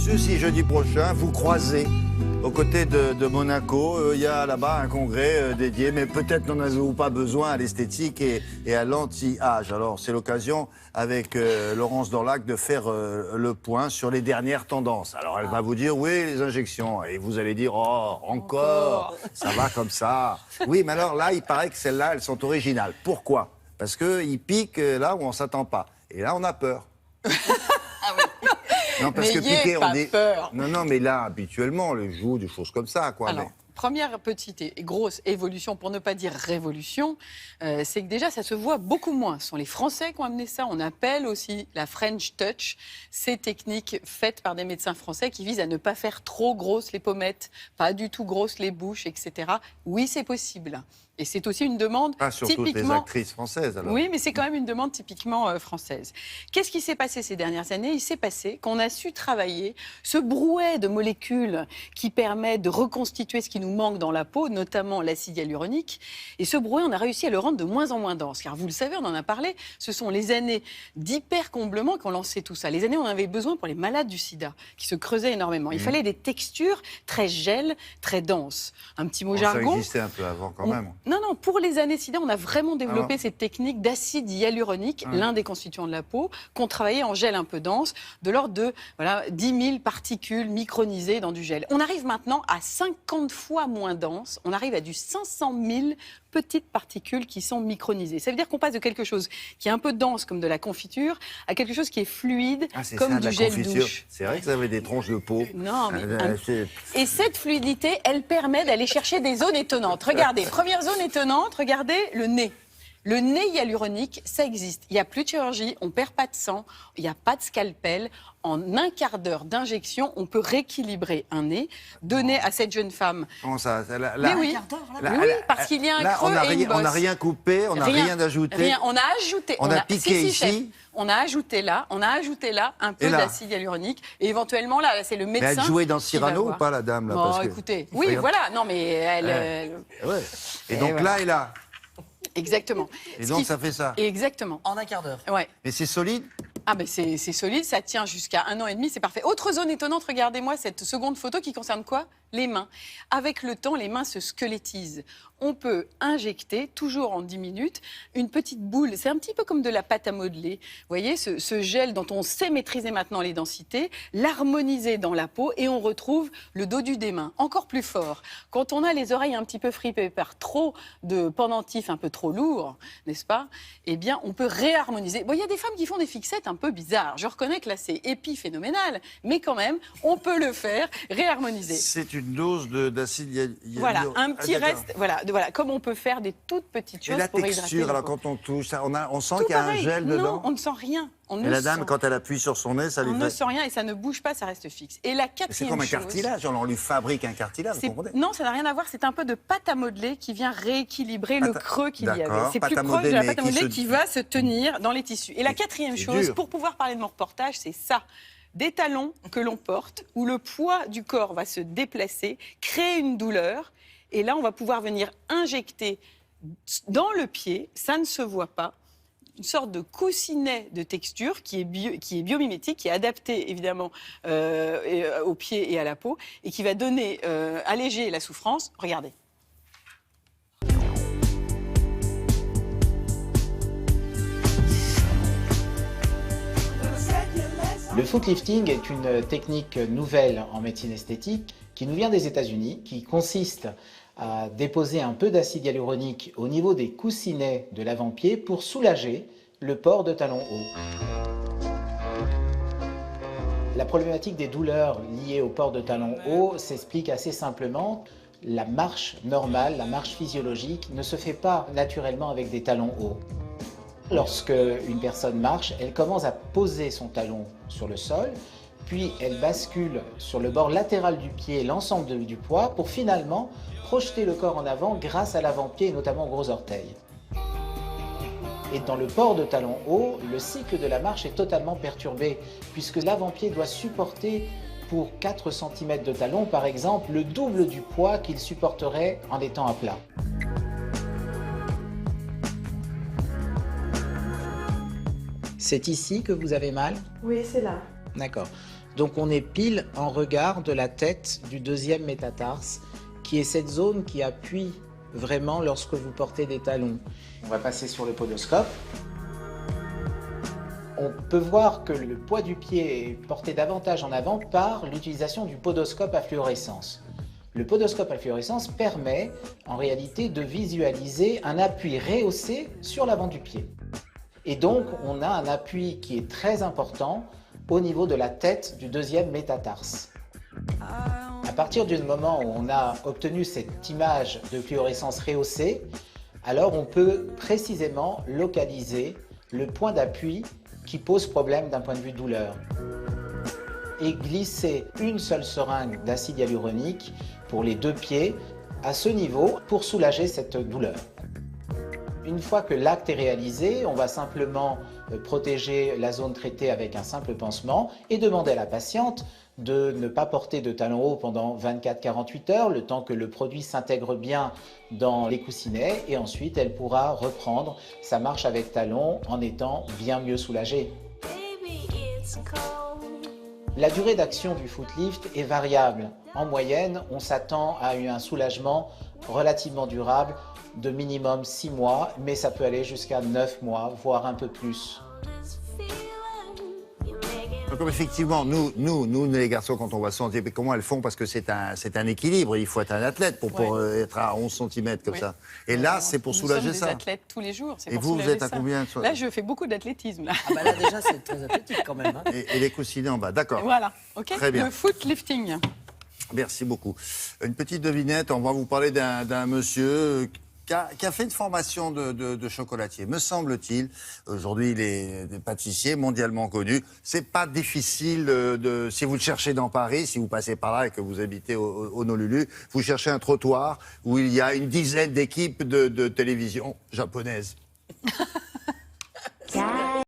monsieur, si jeudi prochain, vous croisez aux côtés de Monaco, il y a là-bas un congrès dédié, mais peut-être n'en avez-vous pas besoin à l'esthétique et à l'anti-âge. Alors, c'est l'occasion, avec Laurence Dorlac, de faire le point sur les dernières tendances. Alors, elle va vous dire, oui, les injections. Et vous allez dire, oh, encore, ça va comme ça. Oui, mais alors là, il paraît que celles-là, elles sont originales. Pourquoi? Parce qu'ils piquent là où on ne s'attend pas. Et là, on a peur. Non, parce que piquer, on dit. Peur. Non, mais là, habituellement, les joues, des choses comme ça, quoi. Alors, première petite et grosse évolution, pour ne pas dire révolution, c'est que déjà, ça se voit beaucoup moins. Ce sont les Français qui ont amené ça. On appelle aussi la French Touch. Ces techniques faites par des médecins français qui visent à ne pas faire trop grosses les pommettes, pas du tout grosses les bouches, etc. Oui, c'est possible. Et c'est aussi une demande pas sur typiquement... toutes les actrices françaises, alors. Oui, mais c'est quand même une demande typiquement française. Qu'est-ce qui s'est passé ces dernières années? Il s'est passé qu'on a su travailler ce brouet de molécules qui permet de reconstituer ce qui nous manque dans la peau, notamment l'acide hyaluronique. Et ce brouet, on a réussi à le rendre de moins en moins dense. Car vous le savez, on en a parlé, ce sont les années d'hypercomblement qui ont lancé tout ça. Les années où on avait besoin pour les malades du sida, qui se creusaient énormément. Il fallait des textures très gel, très denses. Un petit mot jargon. Ça existait un peu avant quand même. Non, pour les années SIDA, on a vraiment développé cette technique d'acide hyaluronique, l'un des constituants de la peau, qu'on travaillait en gel un peu dense, de l'ordre de 10 000 particules micronisées dans du gel. On arrive maintenant à 50 fois moins dense, on arrive à du 500 000 petites particules qui sont micronisées. Ça veut dire qu'on passe de quelque chose qui est un peu dense, comme de la confiture, à quelque chose qui est fluide, comme du gel douche. C'est vrai que vous avez des tronches de peau. Non, mais et cette fluidité, elle permet d'aller chercher des zones étonnantes. Regardez, première zone étonnante, regardez le nez. Le nez hyaluronique, ça existe. Il n'y a plus de chirurgie, on ne perd pas de sang, il n'y a pas de scalpel. En un quart d'heure d'injection, on peut rééquilibrer un nez, donner à cette jeune femme... Comment ça Mais oui, parce qu'il y a un creux et une bosse. On n'a rien coupé, on n'a rien ajouté. Rien, on a ajouté. On a piqué ici. On a ajouté là un peu d'acide hyaluronique. Et éventuellement, là, c'est le médecin. Mais elle jouait dans Cyrano ou pas, la dame là, parce écoutez, oui, regarde. Voilà. Non, mais elle... Et donc là et là. Exactement. Et donc ça fait ça. Exactement. En un quart d'heure. Ouais. Mais c'est solide? Ah ben c'est solide, ça tient jusqu'à 1 an et demi, c'est parfait. Autre zone étonnante, regardez-moi cette seconde photo qui concerne quoi? Les mains. Avec le temps, les mains se squelettisent. On peut injecter, toujours en 10 minutes, une petite boule. C'est un petit peu comme de la pâte à modeler. Vous voyez, ce gel dont on sait maîtriser maintenant les densités, l'harmoniser dans la peau et on retrouve le dodu des mains, encore plus fort. Quand on a les oreilles un petit peu fripées par trop de pendentifs un peu trop lourds, n'est-ce pas? Eh bien, on peut réharmoniser. Bon, il y a des femmes qui font des fixettes un peu bizarres. Je reconnais que là, c'est épiphénoménal, mais quand même, on peut le faire, réharmoniser. C'est une dose d'acide hyaluronique. Voilà, un petit reste, voilà, comme on peut faire des toutes petites choses pour hydrater. Et la texture, alors quand on touche, on sent qu'il y a un gel dedans? Non, on ne sent rien. Et la dame, quand elle appuie sur son nez, ça lui fait... On ne sent rien et ça ne bouge pas, ça reste fixe. Et la quatrième chose... C'est comme un cartilage, on lui fabrique un cartilage, vous comprenez? Non, ça n'a rien à voir, c'est un peu de pâte à modeler qui vient rééquilibrer le creux qu'il y avait. C'est plus proche de la pâte à modeler qui va se tenir dans les tissus. Et la quatrième chose, pour pouvoir parler de mon reportage, c'est ça. Des talons que l'on porte, où le poids du corps va se déplacer, créer une douleur, et là, on va pouvoir venir injecter dans le pied, ça ne se voit pas, une sorte de coussinet de texture qui est biomimétique, qui est adapté évidemment aux pieds et à la peau, et qui va donner, alléger la souffrance. Regardez. Le footlifting est une technique nouvelle en médecine esthétique qui nous vient des États-Unis, qui consiste à déposer un peu d'acide hyaluronique au niveau des coussinets de l'avant-pied pour soulager le port de talon haut. La problématique des douleurs liées au port de talon haut s'explique assez simplement. La marche normale, la marche physiologique ne se fait pas naturellement avec des talons hauts. Lorsque une personne marche, elle commence à poser son talon sur le sol, puis elle bascule sur le bord latéral du pied l'ensemble du poids pour finalement projeter le corps en avant grâce à l'avant-pied et notamment au gros orteil. Et dans le port de talon haut, le cycle de la marche est totalement perturbé puisque l'avant-pied doit supporter pour 4 cm de talon par exemple le double du poids qu'il supporterait en étant à plat. C'est ici que vous avez mal? Oui, c'est là. D'accord. Donc on est pile en regard de la tête du deuxième métatarse, qui est cette zone qui appuie vraiment lorsque vous portez des talons. On va passer sur le podoscope. On peut voir que le poids du pied est porté davantage en avant par l'utilisation du podoscope à fluorescence. Le podoscope à fluorescence permet en réalité de visualiser un appui rehaussé sur l'avant du pied. Et donc on a un appui qui est très important au niveau de la tête du deuxième métatarse. À partir du moment où on a obtenu cette image de fluorescence rehaussée, alors on peut précisément localiser le point d'appui qui pose problème d'un point de vue douleur. Et glisser une seule seringue d'acide hyaluronique pour les deux pieds à ce niveau pour soulager cette douleur. Une fois que l'acte est réalisé, on va simplement protéger la zone traitée avec un simple pansement et demander à la patiente de ne pas porter de talons hauts pendant 24-48 heures, le temps que le produit s'intègre bien dans les coussinets, et ensuite elle pourra reprendre sa marche avec talons en étant bien mieux soulagée. La durée d'action du footlift est variable. En moyenne, on s'attend à un soulagement relativement durable de minimum 6 mois, mais ça peut aller jusqu'à 9 mois, voire un peu plus. Donc effectivement, nous les garçons, quand on voit ça, on se dit comment elles font, parce que c'est un équilibre. Il faut être un athlète pour être à 11 cm comme ça. Et là, c'est pour soulager ça. Nous sommes des athlètes tous les jours. Et vous êtes à combien? Là, je fais beaucoup d'athlétisme. Ah bah là déjà, c'est très athlétique quand même. Hein. Et les coussinets en bas, d'accord. Voilà, ok. Très bien. Le footlifting. Merci beaucoup. Une petite devinette, on va vous parler d'un monsieur qui a fait une formation de chocolatier, me semble-t-il. Aujourd'hui, il est pâtissier mondialement connu. C'est pas difficile si vous le cherchez dans Paris, si vous passez par là et que vous habitez au Honolulu, vous cherchez un trottoir où il y a une dizaine d'équipes de télévision japonaises.